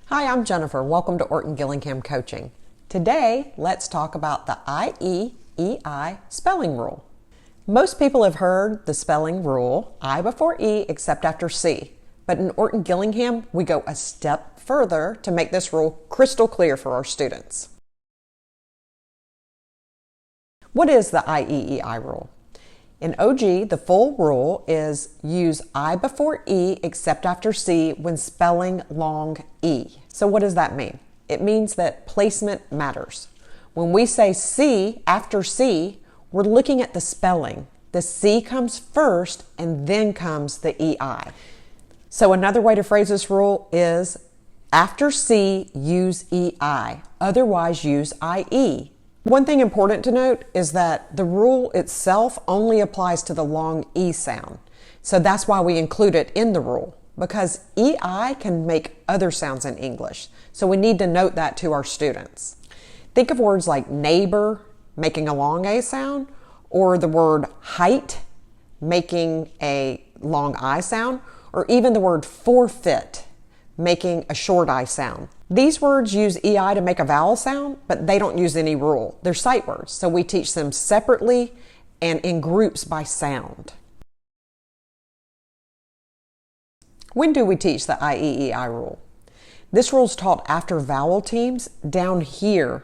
Hi, I'm Jennifer. Welcome to Orton Gillingham Coaching. Today, let's talk about the I-E-E-I spelling rule. Most people have heard the spelling rule, I before E except after C. But in Orton Gillingham, we go a step further to make this rule crystal clear for our students. What is the I-E-E-I rule? In OG, the full rule is use I before E except after C when spelling long E. So what does that mean? It means that placement matters. When we say C after C, we're looking at the spelling. The C comes first and then comes the EI. So another way to phrase this rule is after C, use EI. Otherwise, use IE. One thing important to note is that the rule itself only applies to the long E sound. So that's why we include it in the rule, because EI can make other sounds in English. So we need to note that to our students. Think of words like neighbor, making a long A sound, or the word height, making a long I sound, or even the word forfeit, making a short I sound. These words use EI to make a vowel sound, but they don't use any rule. They're sight words, so we teach them separately and in groups by sound. When do we teach the I-E-E-I rule? This rule is taught after vowel teams down here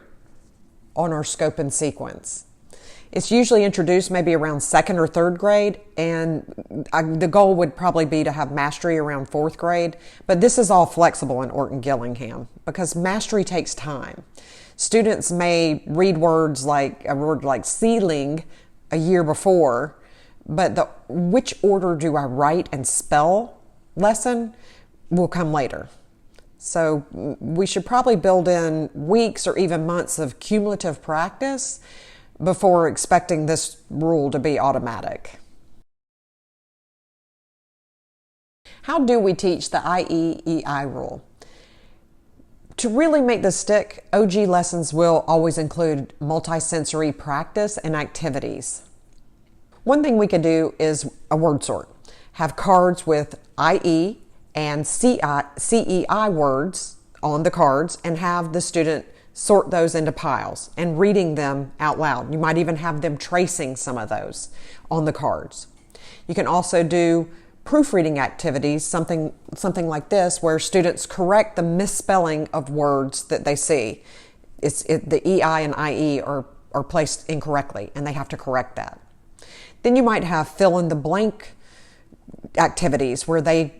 on our scope and sequence. It's usually introduced maybe around 2nd or 3rd grade, and the goal would probably be to have mastery around 4th grade, but this is all flexible in Orton Gillingham because mastery takes time. Students may read words like a word like ceiling a year before, but the which order do I write and spell lesson will come later. So we should probably build in weeks or even months of cumulative practice before expecting this rule to be automatic. How do we teach the I-E-E-I rule? To really make this stick, OG lessons will always include multisensory practice and activities. One thing we could do is a word sort. Have cards with IE and CEI words on the cards and have the student sort those into piles and reading them out loud. You might even have them tracing some of those on the cards. You can also do proofreading activities, something like this, where students correct the misspelling of words that they see. The EI and IE are placed incorrectly, and they have to correct that. Then you might have fill in the blank activities where they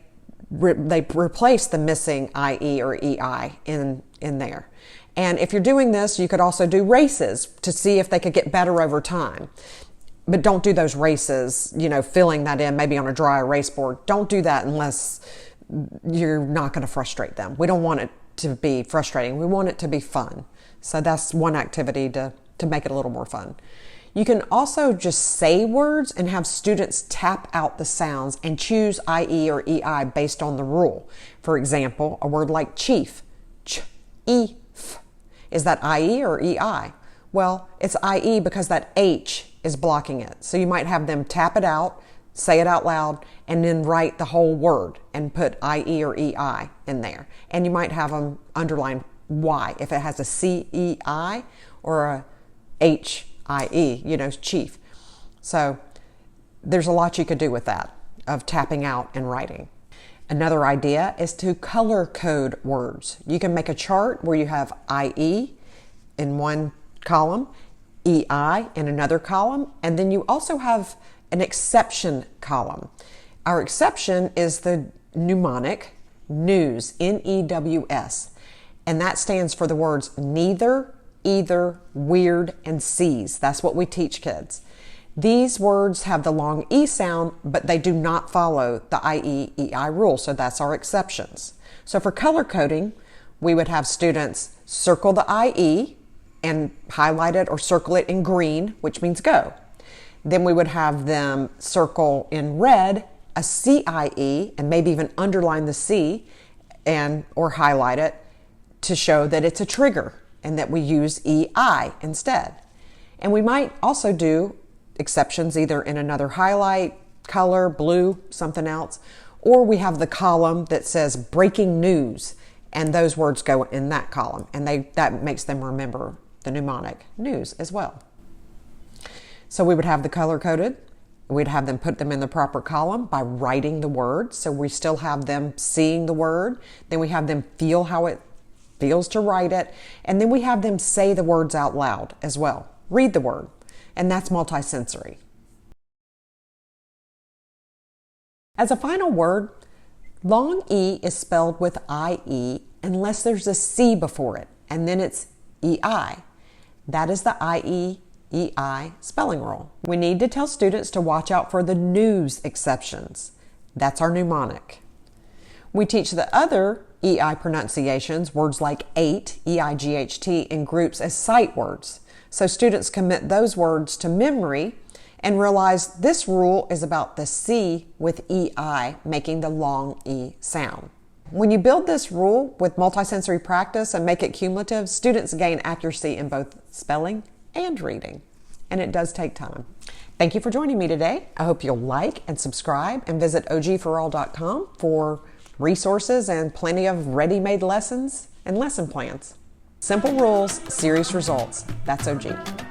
replace the missing IE or EI in there. And if you're doing this, you could also do races to see if they could get better over time. But don't do those races, filling that in maybe on a dry erase board. Don't do that unless you're not going to frustrate them. We don't want it to be frustrating. We want it to be fun. So that's one activity to make it a little more fun. You can also just say words and have students tap out the sounds and choose IE or EI based on the rule. For example, a word like chief, ch-e. Is that IE or EI? Well, it's IE because that H is blocking it. So you might have them tap it out, say it out loud, and then write the whole word and put IE or EI in there. And you might have them underline Y if it has a CEI or a HIE, chief. So there's a lot you could do with that, of tapping out and writing. Another idea is to color code words. You can make a chart where you have IE in one column, EI in another column, and then you also have an exception column. Our exception is the mnemonic news, N-E-W-S, and that stands for the words neither, either, weird, and sees. That's what we teach kids. These words have the long E sound, but they do not follow the I-E-E-I rule, so that's our exceptions. So for color coding, we would have students circle the IE and highlight it or circle it in green, which means go. Then we would have them circle in red a CIE and maybe even underline the C or highlight it to show that it's a trigger and that we use EI instead. And we might also do exceptions either in another highlight, color, blue, something else, or we have the column that says breaking news and those words go in that column, and that makes them remember the mnemonic news as well. So we would have the color-coded. We'd have them put them in the proper column by writing the word. So we still have them seeing the word. Then we have them feel how it feels to write it. And then we have them say the words out loud as well. Read the word. And that's multisensory. As a final word, long E is spelled with IE unless there's a C before it. And then it's EI. That is the IE-EI spelling rule. We need to tell students to watch out for the news exceptions. That's our mnemonic. We teach the other EI pronunciations, words like eight, E-I-G-H-T, in groups as sight words. So students commit those words to memory and realize this rule is about the C with EI making the long E sound. When you build this rule with multisensory practice and make it cumulative, students gain accuracy in both spelling and reading. And it does take time. Thank you for joining me today. I hope you'll like and subscribe and visit ogforall.com for resources and plenty of ready-made lessons and lesson plans. Simple rules, serious results. That's OG.